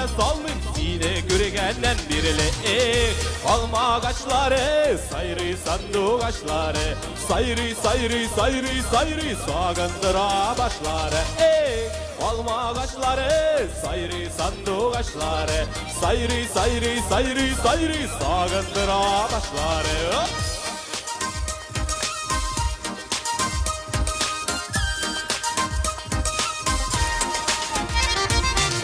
güzide salmım sine görgenden birle. Alma ağaçları, sayrı sandık ağaçları, sayrı sayrı sayrı sayrı sağındıra başları. Alma ağaçları, sayrı sandık ağaçları, sayrı sayrı sayrı sayrı sağındıra başları.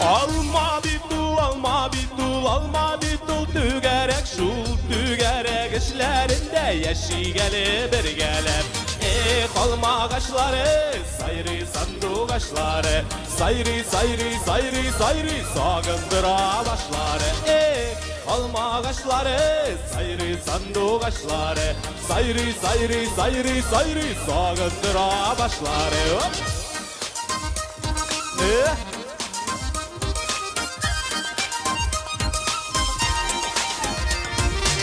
Alma bir dul, alma bir dul, alma bir dul, tügerek şul, tügerek işlerinde yeşi gelip bir gelip. Alma ağaçları, sayrı sandık ağaçları, sayrı sayrı sayrı sayrı sağındıra başları. Alma ağaçları, sayrı sandık ağaçları, sayrı sayrı sayrı sayrı sağındıra başları.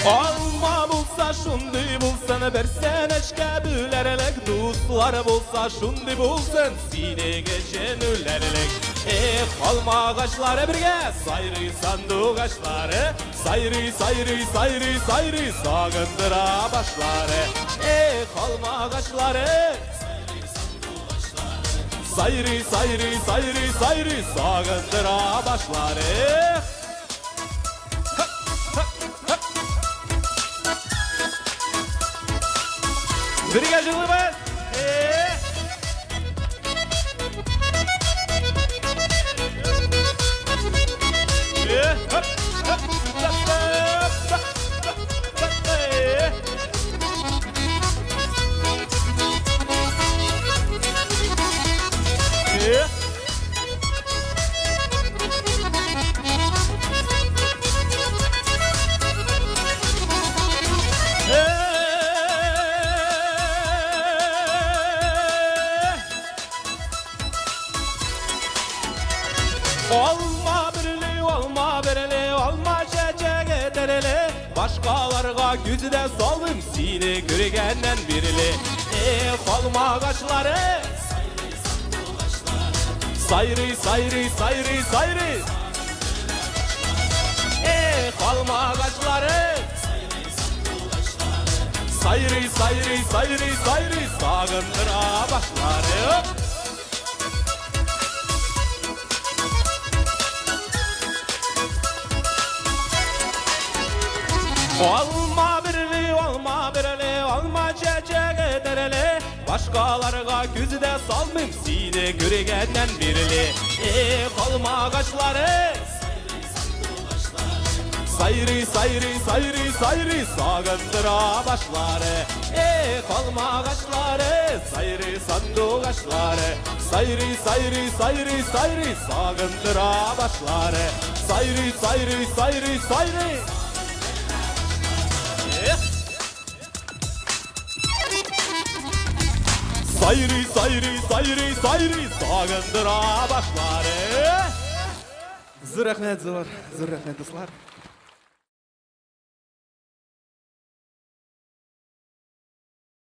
Alma bulsa şundi bulsan, versen eşke bülerelek, dostlar bulsa şundi bulsan, sine geçen ülerelek. Alma ağaçları birge, sayrı sandık ağaçları, sayrı sayrı sayrı sayrı sağındıra başları. Alma ağaçları, sayrı sayrı sayrı sayrı sağındıra başları. Birge cılımız. Olma birli, olma birli, olma çeçek ederli, başkalarga güzide saldım sine görgenden birli. Olma ağaçları, sayrı sayrı sayrı sayrı, olma ağaçları, sayrı sayrı sayrı sayrı sağındıra başları. Olma birli, olma birli, olma çeçek ederli, başkalarga güzide salmım sine görgenden birli. Olma ağaçları, sayrı sayrı sayrı sayrı sağındıra başları. Olma ağaçları, sayrı sandık ağaçları, sayrı sayrı sayrı sayrı sağındıra başları. Sayrı sayrı sayrı sayrı. Sayrı sayrı sayrı sayrı sağındıra başları. Zır rahmet dostlar.